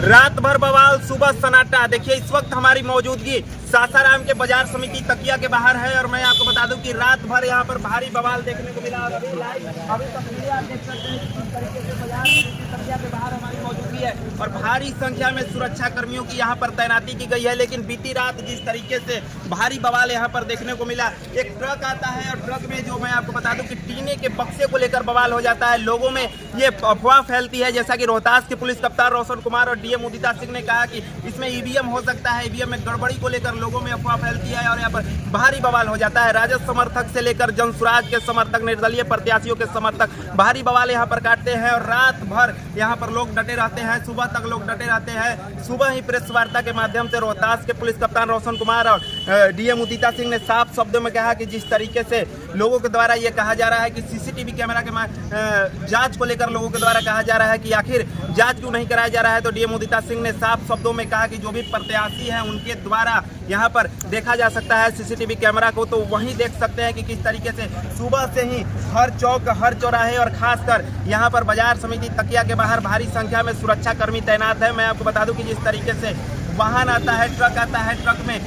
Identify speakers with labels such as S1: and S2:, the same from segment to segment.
S1: रात भर बवाल, सुबह सन्नाटा। देखिए इस वक्त हमारी मौजूदगी सासाराम के बाजार समिति तकिया के बाहर है और मैं आपको बता दूं कि रात भर यहाँ पर भारी बवाल देखने को मिला। और अभी तस्वीरें आप देख सकते हैं किस तरीके से बाजार समिति तकिया के बाहर हमारी मौजूदगी है और भारी संख्या में सुरक्षा कर्मियों की यहाँ पर तैनाती की गई है। लेकिन बीती रात जिस तरीके से भारी बवाल यहाँ पर देखने को मिला, एक ट्रक आता है और ट्रक में जो मैं आपको बता दूं कि टीने के बक्से को लेकर बवाल हो जाता है। लोगों में ये अफवाह फैलती है, जैसा कि रोहतास के पुलिस कप्तान रोशन कुमार और डीएम उदिता सिंह ने कहा कि इसमें ईवीएम हो सकता है। ईवीएम में गड़बड़ी को लेकर लोगों में अफवाह फैलती है और यहाँ पर भारी बवाल हो जाता है। राजद समर्थक से लेकर जनसुराज के समर्थक, निर्दलीय प्रत्याशियों के समर्थक भारी बवाल यहाँ पर काटते हैं और रात भर यहाँ पर लोग डटे रहते हैं, सुबह तक लोग डटे रहते हैं। सुबह ही प्रेस वार्ता के माध्यम से रोहतास के पुलिस कप्तान रोशन कुमार और डीएम उदिता सिंह ने साफ शब्दों में कहा कि जिस तरीके से लोगों के द्वारा ये कहा जा रहा है कि सीसीटीवी कैमरा के जांच को लेकर लोगों के द्वारा कहा जा रहा है कि आखिर जांच क्यों नहीं कराया जा रहा है, तो डीएम उदिता सिंह ने साफ शब्दों में कहा कि जो भी प्रत्याशी हैं उनके द्वारा यहाँ पर देखा जा सकता है सीसीटीवी कैमरा को, तो वहीं देख सकते हैं कि किस तरीके से सुबह से ही हर चौक, हर चौराहे और खासकर यहाँ पर बाजार समिति तकिया के बाहर भारी संख्या में सुरक्षा कर्मी तैनात है। मैं आपको बता दूं कि जिस तरीके से वाहन आता है, ट्रक आता है, ट्रक में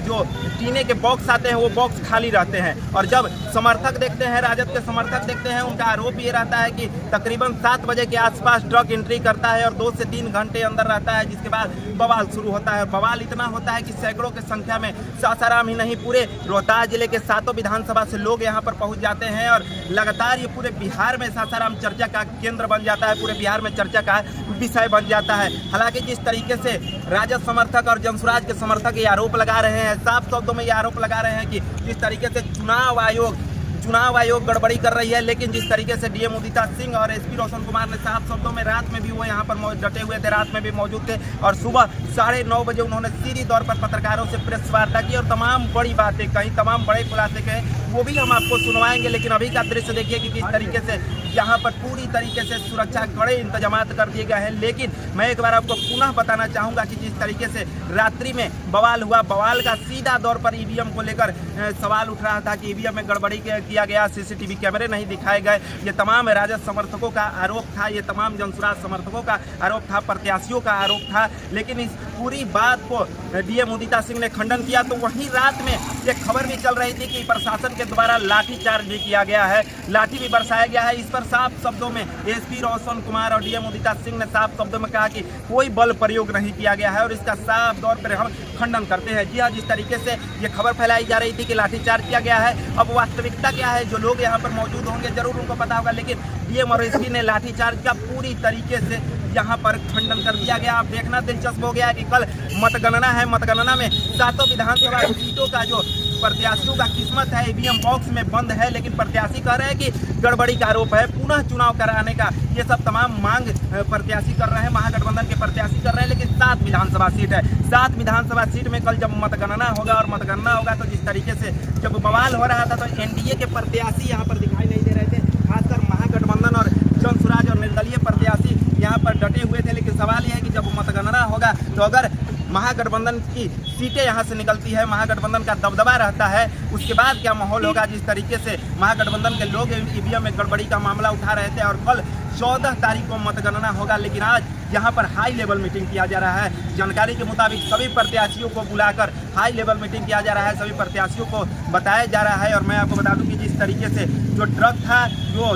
S1: जो टीने के बॉक्स आते हैं वो बॉक्स खाली रहते हैं और जब समर्थक देखते हैं, राजद के समर्थक देखते हैं, उनका आरोप ये रहता है कि तकरीबन 7 बजे के आसपास ट्रक एंट्री करता है और 2 से 3 घंटे अंदर रहता है, जिसके बाद बवाल शुरू होता है। बवाल इतना होता है कि सैकड़ों की संख्या में सासाराम ही नहीं पूरे रोहतास जिले के 7 विधानसभा से लोग यहाँ पर पहुँच जाते हैं और लगातार ये पूरे बिहार में सासाराम चर्चा का केंद्र बन जाता है, पूरे बिहार में चर्चा का विषय बन जाता है। हालांकि जिस तरीके से राजद समर्थक और जनसुराज के समर्थक ये आरोप लगा रहे हैं, साफ शब्दों में ये आरोप लगा रहे हैं कि जिस तरीके से चुनाव आयोग गड़बड़ी कर रही है, लेकिन जिस तरीके से डीएम उदिता सिंह और एसपी रोशन कुमार ने साफ शब्दों में, रात में भी वो यहाँ पर डटे हुए थे, रात में भी मौजूद थे और सुबह 9:30 बजे उन्होंने सीधी तौर पर पत्रकारों से प्रेस वार्ता की और तमाम बड़ी बातें कही, तमाम बड़े खुलासे कहे, वो भी हम आपको सुनवाएंगे। लेकिन अभी का दृश्य देखिए कि किस तरीके से यहाँ पर पूरी तरीके से सुरक्षा कड़े इंतजाम कर दिए गए हैं। लेकिन मैं एक बार आपको पुनः बताना चाहूँगा कि जिस तरीके से रात्रि में बवाल हुआ, बवाल का सीधा तौर पर ईवीएम को लेकर सवाल उठ रहा था कि ईवीएम में गड़बड़ी किया गया, सीसीटीवी कैमरे नहीं दिखाए गए। ये तमाम राजद समर्थकों का आरोप था, ये तमाम जनसुराज समर्थकों का आरोप था, प्रत्याशियों का आरोप था। लेकिन इस पूरी बात को डीएम उदिता सिंह ने खंडन किया। तो वहीं रात में एक खबर भी चल रही थी कि प्रशासन के द्वारा लाठीचार्ज भी किया गया है, लाठी भी बरसाया गया है। इस पर साफ शब्दों में एसपी रोशन कुमार और डीएम उदिता सिंह ने साफ शब्दों में कहा कि कोई बल प्रयोग नहीं किया गया है और इसका साफ तौर पर हम खंडन करते हैं। जी हाँ, जिस तरीके से ये खबर फैलाई जा रही थी कि लाठीचार्ज किया गया है, अब वास्तविकता क्या है, जो लोग यहाँ पर मौजूद होंगे जरूर उनको पता होगा। लेकिन डीएम और एसपी ने लाठीचार्ज का पूरी तरीके से यहाँ पर खंडन कर दिया गया। आप देखना दिलचस्प हो गया है कि कल मतगणना है, मतगणना में 7 विधानसभा सीटों का जो प्रत्याशियों का किस्मत है ईवीएम बॉक्स में बंद है, लेकिन प्रत्याशी कह रहे हैं कि गड़बड़ी का आरोप है, पुनः चुनाव कराने का ये सब तमाम मांग प्रत्याशी कर रहे हैं, महागठबंधन के प्रत्याशी कर रहे हैं। लेकिन 7 विधानसभा सीट है, 7 विधानसभा सीट में कल जब मतगणना होगा और मतगणना होगा तो जिस तरीके से जब बवाल हो रहा था तो एनडीए के प्रत्याशी यहाँ पर दिखाई नहीं दे रहे थे, खासकर महागठबंधन और जनसुराज और निर्दलीय प्रत्याशी यहाँ पर डटे हुए थे। लेकिन सवाल यह है कि जब मतगणना होगा तो अगर महागठबंधन की सीटें यहाँ से निकलती है, महागठबंधन का दबदबा रहता है, उसके बाद क्या माहौल होगा। जिस तरीके से महागठबंधन के लोग ईवीएम में गड़बड़ी का मामला उठा रहे थे और कल 14 तारीख को मतगणना होगा, लेकिन आज यहाँ पर हाई लेवल मीटिंग किया जा रहा है। जानकारी के मुताबिक सभी प्रत्याशियों को बुलाकर हाई लेवल मीटिंग किया जा रहा है, सभी प्रत्याशियों को बताया जा रहा है। और मैं आपको बता दूं कि जिस तरीके से जो ट्रक था,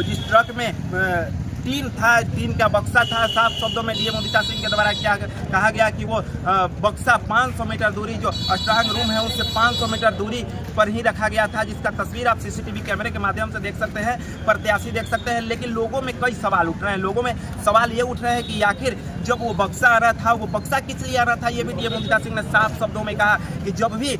S1: जिस ट्रक में टीन का बक्सा था, साफ शब्दों में डीएम उदिता सिंह के द्वारा क्या कहा गया कि वो बक्सा 500 मीटर दूरी, जो स्ट्रांग रूम है उससे 500 मीटर दूरी पर ही रखा गया था, जिसका तस्वीर आप सीसीटीवी कैमरे के माध्यम से देख सकते हैं, प्रत्याशी देख सकते हैं। लेकिन लोगों में कई सवाल उठ रहे हैं, लोगों में सवाल ये उठ रहे हैं कि आखिर जब वो बक्सा आ रहा था, वो बक्सा किस लिए आ रहा था। ये भी डीएम उदिता सिंह ने साफ शब्दों में कहा कि जब भी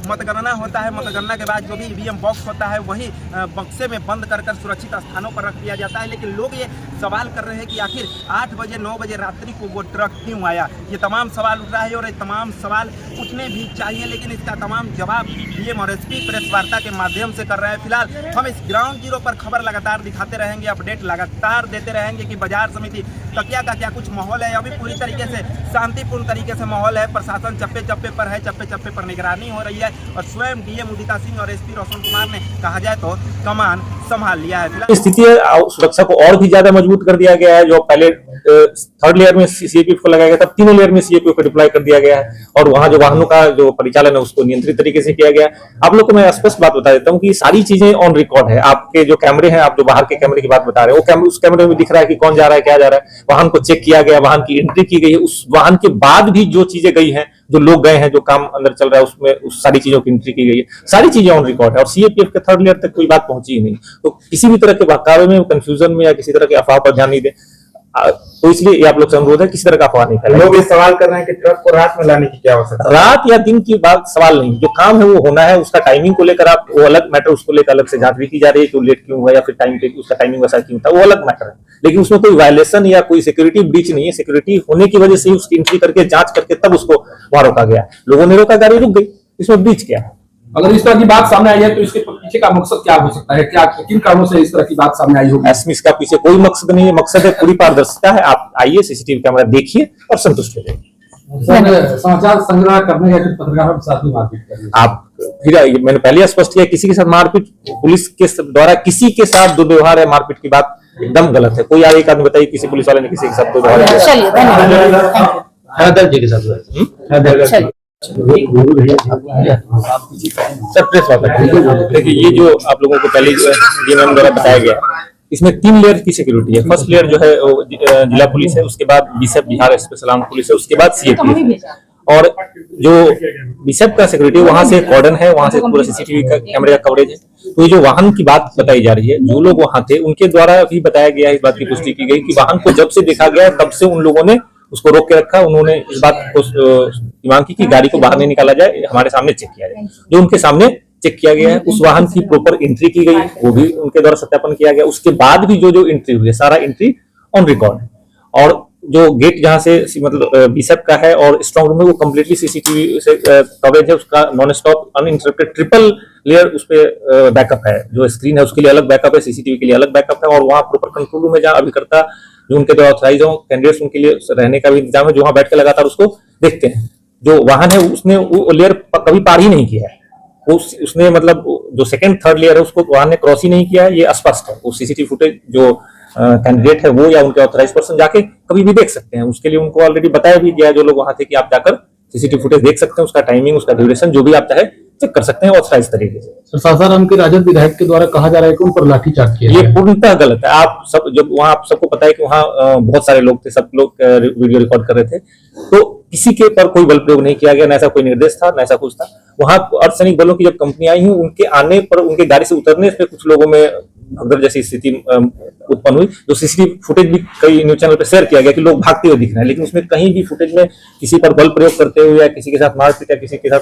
S1: मतगणना होता है, मतगणना के बाद जो भी ईवीएम बॉक्स होता है वही बक्से में बंद कर सुरक्षित स्थानों पर रख दिया जाता है। लेकिन लोग ये सवाल कर रहे हैं कि आखिर 8 बजे 9 बजे रात्रि को वो ट्रक क्यों आया। ये तमाम सवाल उठ रहा है और ये तमाम सवाल उठने भी चाहिए, लेकिन इसका तमाम जवाब डीएम और एसपी प्रेस वार्ता के माध्यम से कर रहे हैं। फिलहाल हम इस ग्राउंड जीरो पर खबर लगातार दिखाते रहेंगे, अपडेट लगातार देते रहेंगे कि बाजार समिति तकिया का क्या कुछ माहौल है। अभी पूरी तरीके से शांतिपूर्ण तरीके से माहौल है, प्रशासन चप्पे चप्पे पर है, चप्पे चप्पे पर निगरानी हो रही है और स्वयं डीएम उदिता सिंह और एसपी रोशन कुमार ने कहा जाए तो कमान संभाल लिया है।
S2: स्थिति सुरक्षा को और भी ज्यादा मजबूत कर दिया गया है। जो पहले थर्ड लेयर में सीएपीएफ को लगाया गया, तब तीनों लेयर में सीएपीएफ को डिप्लॉय कर दिया गया है और वहां जो वाहनों का जो परिचालन है उसको नियंत्रित तरीके से किया गया। आप लोग को मैं स्पष्ट बात बता देता हूँ कि सारी चीजें ऑन रिकॉर्ड है। आपके जो कैमरे हैं, आप जो बाहर के कैमरे की बात बता रहे हैं, वो उस कैमरे में दिख रहा है कि कौन जा रहा है, क्या जा रहा है, वाहन को चेक किया गया, वाहन की एंट्री की गई है, उस वाहन के बाद भी जो चीजें गई हैं, जो लोग गए हैं, जो काम अंदर चल रहा है उसमें उस सारी चीजों की एंट्री की गई है, सारी चीजें ऑन रिकॉर्ड है और सीएपीएफ के थर्ड लेयर तक कोई बात पहुंची ही नहीं। तो किसी भी तरह के बहकावे में, कंफ्यूजन में या किसी तरह के अफवाह पर ध्यान नहीं दे। तो इसलिए ये आप लोग से अनुरोध है, किसी तरह का अफवाह नहीं फैलाएं।
S1: लोग ये सवाल कर रहे हैं कि ट्रक को रात में लाने की क्या आवश्यकता है?
S2: रात या दिन की बात सवाल नहीं, जो काम है वो होना है। उसका टाइमिंग को लेकर आप वो अलग मैटर, उसको लेकर अलग से जांच भी की जा रही है कि लेट क्यों हुआ या फिर टाइम पे उसका टाइमिंग वैसा क्यों था, वो अलग मैटर है। लेकिन उसमें कोई वायलेशन या कोई सिक्योरिटी ब्रीच नहीं है। सिक्योरिटी होने की वजह से ही उसकी एंट्री करके जांच करके तब उसको वहां रोका गया। लोगों ने रोका, गाड़ी रुक गई, इसमें ब्रीच क्या है?
S3: अगर इस तरह की बात सामने आई है तो इसके पीछे का मकसद क्या हो सकता है? क्या किन कारणों से इस तरह की बात सामने आई होगी?
S2: इसका पीछे कोई मकसद नहीं है। मकसद है पूरी पारदर्शिता है। आप आइए, सीसीटीवी कैमरा देखिए और संतुष्ट हो जाइए।
S3: समाचार संग्रह करने या फिर पत्रकारों के साथ भी मारपीट करनी,
S2: आप फिर मैंने पहले स्पष्ट किया, किसी के साथ मारपीट, पुलिस के द्वारा किसी के साथ दुर्व्यवहार है, मारपीट की बात एकदम गलत है। कोई आगे एक आदमी बताइए किसी पुलिस वाले ने किसी के साथ दुर्व्यवहार किया?
S4: चलिए, धन्यवाद।
S2: हैदर जी के साथ सर प्रेस वाला। देखिए, ये जो आप लोगों को पहले डीएमएम द्वारा बताया गया, इसमें 3 लेयर की सिक्योरिटी है। फर्स्ट लेयर जो है जिला पुलिस है, उसके बाद BSF Bihar special arm police है, उसके बाद सीएपीएफ और जो बीएसएफ का सिक्योरिटी वहां से कॉर्डन है, वहां से पूरा सीसीटीवी का कैमरे का कवरेज है। तो ये जो वाहन की बात बताई जा रही है, जो लोग वहां थे उनके द्वारा भी बताया गया है, इस बात की पुष्टि की गई कि वाहन को जब से देखा गया तब से उन लोगों ने उसको रोक के रखा। उन्होंने इस बात को मांग की कि गाड़ी को बाहर नहीं निकाला जाए, हमारे सामने चेक किया जाए। जो उनके सामने चेक किया गया है, उस वाहन की प्रॉपर एंट्री की गई, वो भी उनके द्वारा सत्यापन किया गया। उसके बाद भी जो एंट्री हुई है, सारा एंट्री ऑन रिकॉर्ड है। और जो गेट जहां से मतलब बीएसएफ का है और स्ट्रॉन्ग रूम है, वो कंप्लीटली सीसीटीवी से कवरेज है, उसका non stop uninterrupted triple layer उस पे बैकअप है। जो स्क्रीन है उसके लिए अलग बैकअप है, सीसीटीवी के लिए अलग बैकअप है और वहां प्रॉपर कंट्रोल रूम है जहां अभिकर्ता जो उनके द्वारा ऑथराइज हो कैंडिडेट्स, उनके लिए रहने का भी इंतजाम है, जो वहां बैठ के लगातार उसको देखते हैं। जो वाहन है उसने वो लेयर कभी पार ही नहीं किया है। उसने मतलब जो सेकंड थर्ड लेयर है उसको वाहन ने क्रॉस ही नहीं किया है, ये स्पष्ट है। वो सीसीटीवी फुटेज जो कैंडिडेट है वो या उनके ऑथराइज पर्सन जाके कभी भी देख सकते हैं। उसके लिए उनको ऑलरेडी बताया भी गया है जो लोग वहां थे कि आप जाकर सीसीटीवी फुटेज देख सकते हैं, उसका टाइमिंग, उसका ड्यूरेशन जो भी आप चाहे चेक कर सकते हैं ऑथराइज तरीके से।
S3: सासाराम के राजद विधायक के द्वारा कहा जा रहा है कि उन पर लाठीचार्ज किया,
S2: ये पूर्णतः गलत है। आप सब जब वहां, आप सबको पता है कि वहां बहुत सारे लोग थे, सब लोग वीडियो रिकॉर्ड कर रहे थे, तो किसी के पर कोई बल प्रयोग नहीं किया गया, न ऐसा कोई निर्देश था, न ऐसा कुछ था। वहां अर्धसैनिक बलों की जब कंपनी आई हुई, उनके आने पर, उनके गाड़ी से उतरने पे कुछ लोगों में भगदड़ जैसी स्थिति उत्पन्न हुई। जो सीसीटीवी फुटेज भी कई न्यूज चैनल पे शेयर किया गया कि लोग भागते हुए दिख रहे हैं, लेकिन उसमें कहीं भी फुटेज में किसी पर बल प्रयोग करते हुए या किसी के साथ मारपीट या किसी के साथ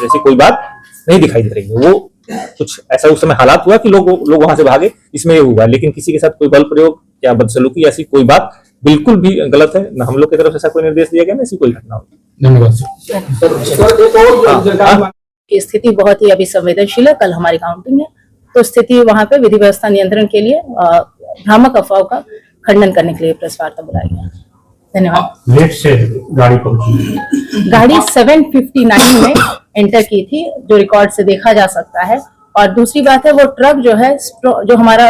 S2: जैसी कोई बात नहीं दिखाई दे रही है। वो कुछ ऐसा उस समय हालात हुआ कि लोग वहां से भागे, इसमें ये हुआ, लेकिन किसी के साथ कोई बल प्रयोग या बदसलूकी ऐसी कोई बात बिल्कुल भी गलत है। न हम लोग की तरफ से ऐसा कोई निर्देश दिया गया, न ऐसी कोई घटना हुई।
S3: धन्यवाद।
S4: की स्थिति बहुत ही अभी संवेदनशील है। कल हमारी काउंटिंग है, तो स्थिति वहां पे विधि व्यवस्था नियंत्रण के लिए भ्रामक अफवाहों का खंडन करने के लिए प्रेस वार्ता बुलाई गई। धन्यवाद।
S3: लेट से गाड़ी पहुंची,
S4: गाड़ी 7:59 में एंटर की थी, जो रिकॉर्ड से देखा जा सकता है। और दूसरी बात है, वो ट्रक जो है, जो हमारा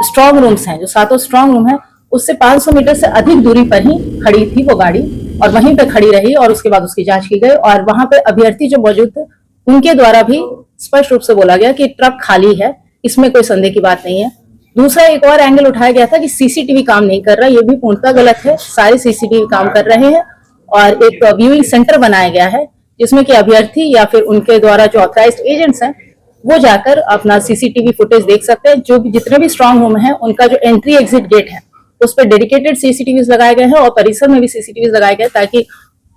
S4: स्ट्रॉन्ग रूम्स हैं, जो 7 स्ट्रॉन्ग रूम है, उससे 500 मीटर से अधिक दूरी पर ही खड़ी थी वो गाड़ी और वहीं पे खड़ी रही और उसके बाद उसकी जांच की गई। और वहां पे अभ्यर्थी जो मौजूद थे उनके द्वारा भी स्पष्ट रूप से बोला गया कि ट्रक खाली है, इसमें कोई संदेह की बात नहीं है। दूसरा एक और एंगल उठाया गया था कि सीसीटीवी काम नहीं कर रहा, ये भी पूर्णतः गलत है। सारे सीसीटीवी काम कर रहे हैं और एक व्यूइंग सेंटर बनाया गया है जिसमें कि अभ्यर्थी या फिर उनके द्वारा जो ऑथराइज्ड एजेंट्स हैं वो जाकर अपना सीसीटीवी फुटेज देख सकते हैं। जो भी जितने भी स्ट्रॉन्ग रूम है उनका जो एंट्री एग्जिट गेट है उस पर डेडिकेटेड सीसीटीवी लगाए गए हैं और परिसर में भी सीसीटीवी लगाए गए ताकि,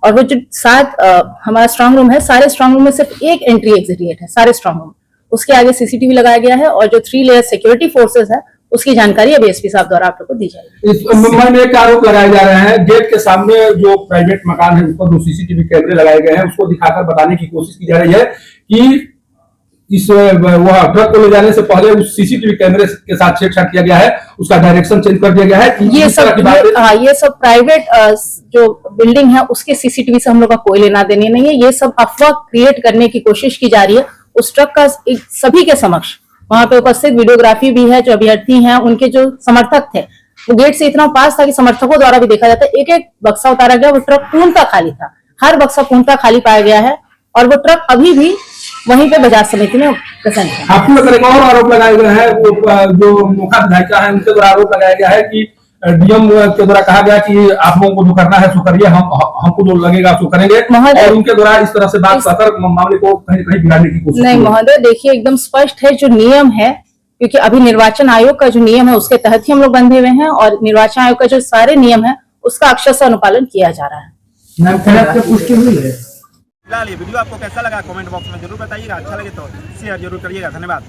S4: और वो जो 7 हमारा स्ट्रॉन्ग रूम है, सारे स्ट्रॉन्ग रूम में सिर्फ एक एंट्री एग्जिट गेट है सारे स्ट्रॉन्ग रूम, उसके आगे सीसीटीवी लगाया गया है। और जो 3 लेयर सिक्योरिटी फोर्सेस है उसकी जानकारी अब एसपी साहब द्वारा आप लोग को दी जाएगी।
S3: मुंबई में एक आरोप लगाए जा रहे हैं, गेट के सामने जो प्राइवेट मकान है उस पर 2 सीसीटीवी कैमरे लगाए गए हैं, उसको दिखाकर बताने की कोशिश की जा रही है कि इस वह ट्रक को ले जाने से पहले उस सीसीटीवी कैमरे के साथ छेड़छाड़ किया गया है, उसका डायरेक्शन चेंज कर दिया गया है।
S4: ये सब प्राइवेट जो बिल्डिंग है उसके सीसीटीवी से हम लोग का कोई लेना देने नहीं है। ये सब अफवाह क्रिएट करने की कोशिश की जा रही है। उस ट्रक का सभी के समक्ष वहां पे उपस्थित वीडियोग्राफी भी है, जो अभ्यर्थी हैं उनके जो समर्थक थे वो गेट से इतना पास था कि समर्थकों द्वारा भी देखा जाता है, एक एक बक्सा उतारा गया, वो ट्रक पूर्णतः खाली था, हर बक्सा पूर्णतः खाली पाया गया है और वो ट्रक अभी भी वहीं पे बाजार समिति में प्रेजेंट है।
S3: आपके ऊपर एक और आरोप लगाए गए हैं, वो जो नोखा विधायिका है उनके द्वारा आरोप लगाया गया है कि डीएम के द्वारा कहा गया कि आप लोगों को जो करना है सो करिए, हमको जो लगेगा सो करेंगे, और उनके द्वारा इस तरह से बात कहकर मामले को कहीं न कहीं बिगाड़ने की कोशिश।
S4: नहीं महोदय, देखिए एकदम स्पष्ट है जो नियम है, क्योंकि अभी निर्वाचन आयोग का जो नियम है उसके तहत ही हम लोग बंधे हुए हैं और निर्वाचन आयोग का जो सारे नियम है उसका अक्षरशः अनुपालन किया जा रहा है।
S3: पुष्टि हुई है।
S1: फिलहाल ये वीडियो आपको कैसा लगा कमेंट बॉक्स में जरूर बताइएगा, अच्छा लगे तो शेयर जरूर करिएगा। धन्यवाद।